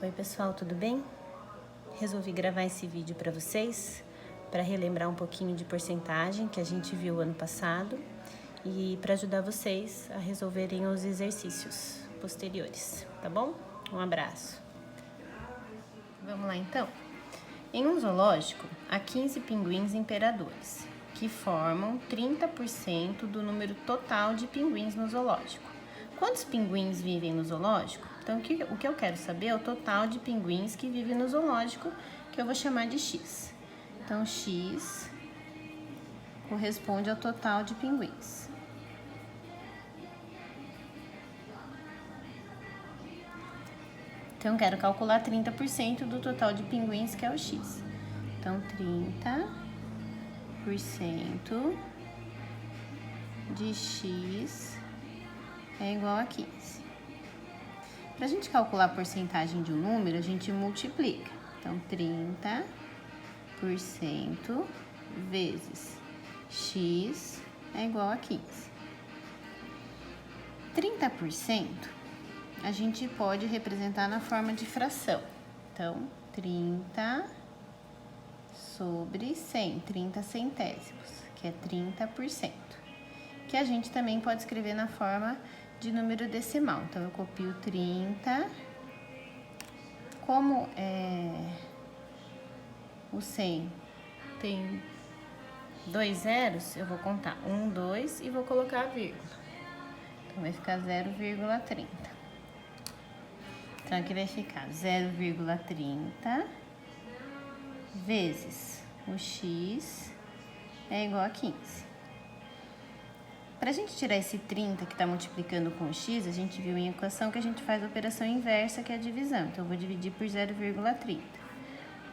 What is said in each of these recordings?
Oi pessoal, tudo bem? Resolvi gravar esse vídeo para vocês, para relembrar um pouquinho de porcentagem que a gente viu ano passado e para ajudar vocês a resolverem os exercícios posteriores, tá bom? Um abraço. Vamos lá então? Em um zoológico, há 15 pinguins imperadores, que formam 30% do número total de pinguins no zoológico. Quantos pinguins vivem no zoológico? Então, o que eu quero saber é o total de pinguins que vivem no zoológico, que eu vou chamar de X. Então, X corresponde ao total de pinguins. Então, eu quero calcular 30% do total de pinguins, que é o X. Então, 30% de X é igual a 15. Para a gente calcular a porcentagem de um número, a gente multiplica. Então, 30% vezes X é igual a 15. 30% a gente pode representar na forma de fração. Então, 30 sobre 100, 30 centésimos, que é 30%. Que a gente também pode escrever na forma de número decimal. Então, eu copio 30. Como o 100 tem 2 zeros, eu vou contar 1, 2 e vou colocar a vírgula. Então, vai ficar 0,30. Então, aqui vai ficar 0,30 vezes o X é igual a 15. Para a gente tirar esse 30 que está multiplicando com o X, a gente viu em equação que a gente faz a operação inversa, que é a divisão. Então, eu vou dividir por 0,30.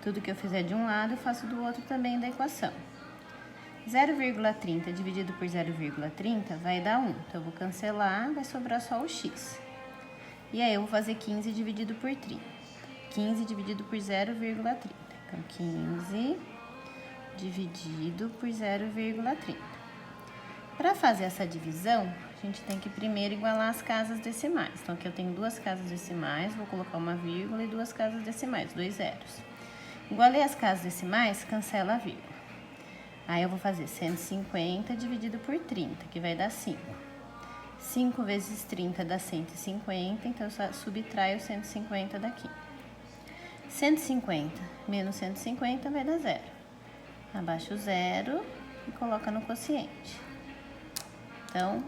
Tudo que eu fizer de um lado, eu faço do outro também da equação. 0,30 dividido por 0,30 vai dar 1. Então, eu vou cancelar, vai sobrar só o X. E aí, eu vou fazer 15 dividido por 30. 15 dividido por 0,30. Então, 15 dividido por 0,30. Para fazer essa divisão, a gente tem que primeiro igualar as casas decimais. Então, aqui eu tenho duas casas decimais, vou colocar uma vírgula e duas casas decimais, 2 zeros. Igualei as casas decimais, cancela a vírgula. Aí, eu vou fazer 150 dividido por 30, que vai dar 5. 5 vezes 30 dá 150, então eu só subtraio 150 daqui. 150 menos 150 vai dar 0. Abaixa o 0 e coloca no quociente. Então,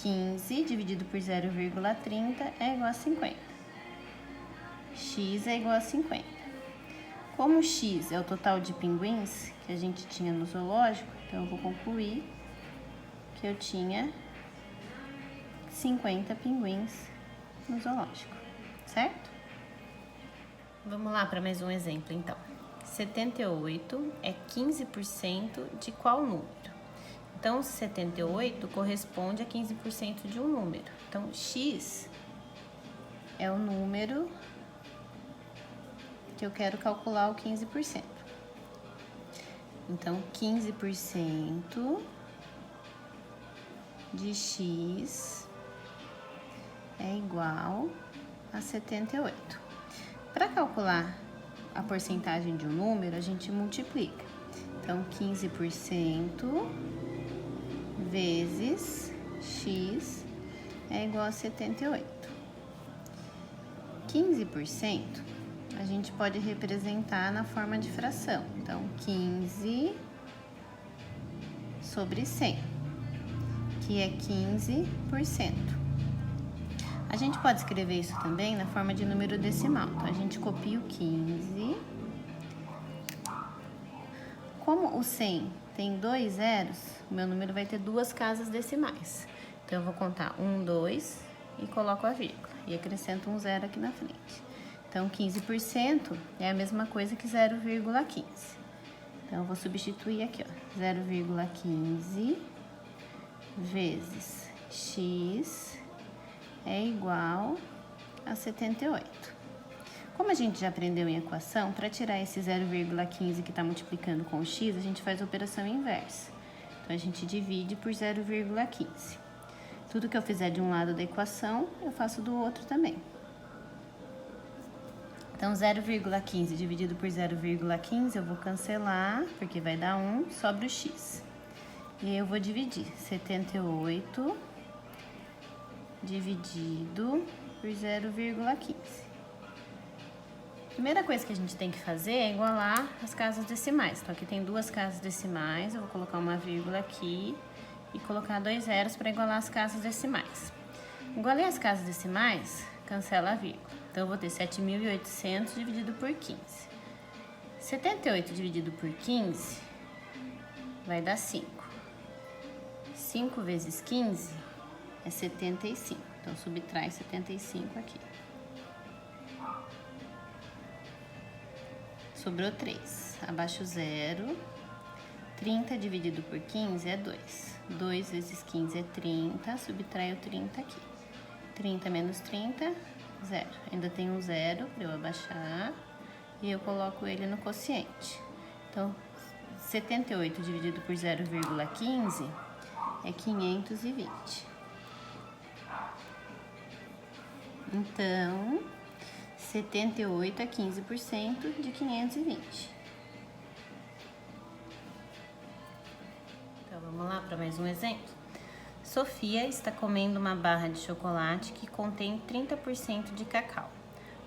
15 dividido por 0,30 é igual a 50. X é igual a 50. Como X é o total de pinguins que a gente tinha no zoológico, então eu vou concluir que eu tinha 50 pinguins no zoológico, certo? Vamos lá para mais um exemplo, então. 78 é 15% de qual número? Então, 78 corresponde a 15% de um número. Então, X é o número que eu quero calcular o 15%. Então, 15% de X é igual a 78. Para calcular a porcentagem de um número, a gente multiplica. Então, 15% vezes X é igual a 78. 15% a gente pode representar na forma de fração. Então, 15 sobre 100, que é 15%. A gente pode escrever isso também na forma de número decimal. Então, a gente copia o 15. Como o 100 tem 2 zeros, o meu número vai ter duas casas decimais. Então, eu vou contar 1, 2 e coloco a vírgula. E acrescento um zero aqui na frente. Então, 15% é a mesma coisa que 0,15. Então, eu vou substituir aqui, ó. 0,15 vezes X é igual a 78. Como a gente já aprendeu em equação, para tirar esse 0,15 que está multiplicando com o x, a gente faz a operação inversa. Então, a gente divide por 0,15. Tudo que eu fizer de um lado da equação, eu faço do outro também. Então, 0,15 dividido por 0,15 eu vou cancelar, porque vai dar 1, sobra o x. E eu vou dividir 78 dividido por 0,15. Primeira coisa que a gente tem que fazer é igualar as casas decimais. Então, aqui tem 2 casas decimais, eu vou colocar uma vírgula aqui e colocar 2 zeros para igualar as casas decimais. Igualei as casas decimais, cancela a vírgula. Então, eu vou ter 7.800 dividido por 15. 78 dividido por 15 vai dar 5. 5 vezes 15 é 75. Então, subtrai 75 aqui. Sobrou 3. Abaixo 0. 30 dividido por 15 é 2. 2 vezes 15 é 30. Subtrai o 30 aqui. 30 menos 30, 0. Ainda tem um 0 para eu abaixar. E eu coloco ele no quociente. Então, 78 dividido por 0,15 é 520. Então, 78 é 15% de 520. Então, vamos lá para mais um exemplo? Sofia está comendo uma barra de chocolate que contém 30% de cacau.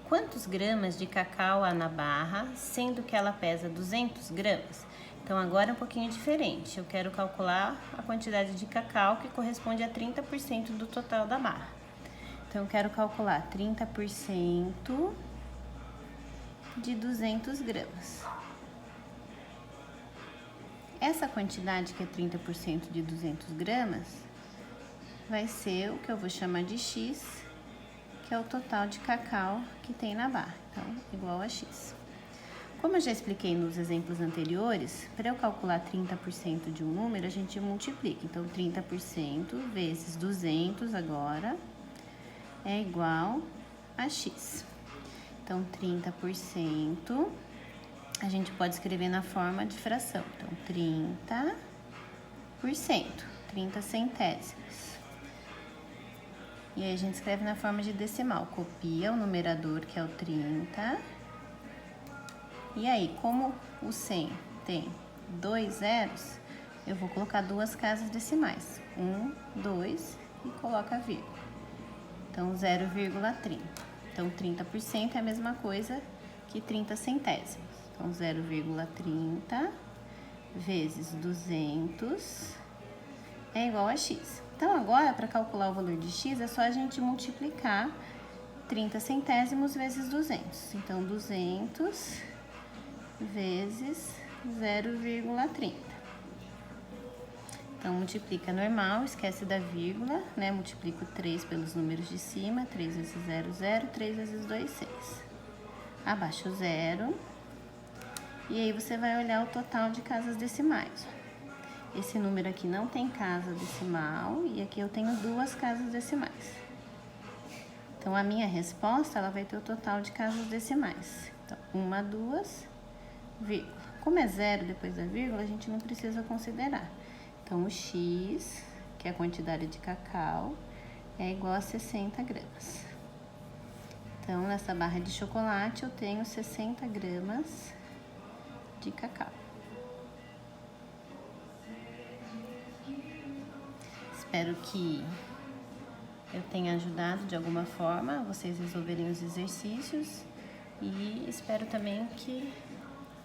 Quantos gramas de cacau há na barra, sendo que ela pesa 200 gramas? Então, agora é um pouquinho diferente. Eu quero calcular a quantidade de cacau que corresponde a 30% do total da barra. Então, eu quero calcular 30% de 200 gramas. Essa quantidade, que é 30% de 200 gramas, vai ser o que eu vou chamar de x, que é o total de cacau que tem na barra. Então, igual a x. Como eu já expliquei nos exemplos anteriores, para eu calcular 30% de um número, a gente multiplica. Então, 30% vezes 200 agora é igual a x. Então, 30% a gente pode escrever na forma de fração. Então, 30%, 30 centésimos. E aí a gente escreve na forma de decimal. Copia o numerador, que é o 30. E aí, como o 100 tem 2 zeros, eu vou colocar 2 casas decimais. 1, 2 e coloca a vírgula. Então, 0,30. Então, 30% é a mesma coisa que 30 centésimos. Então, 0,30 vezes 200 é igual a x. Então, agora, para calcular o valor de x, é só a gente multiplicar 30 centésimos vezes 200. Então, 200 vezes 0,30. Então, multiplica normal, esquece da vírgula, né? Multiplico 3 pelos números de cima, 3 vezes 0, 0, 3 vezes 2, 6. Abaixo o 0. E aí, você vai olhar o total de casas decimais. Esse número aqui não tem casa decimal e aqui eu tenho 2 casas decimais. Então, a minha resposta, ela vai ter o total de casas decimais. Então, 1, 2, vírgula. Como é 0 depois da vírgula, a gente não precisa considerar. Então, o x, que é a quantidade de cacau, é igual a 60 gramas. Então, nessa barra de chocolate, eu tenho 60 gramas de cacau. Espero que eu tenha ajudado de alguma forma a vocês resolverem os exercícios e espero também que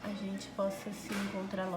a gente possa se encontrar logo.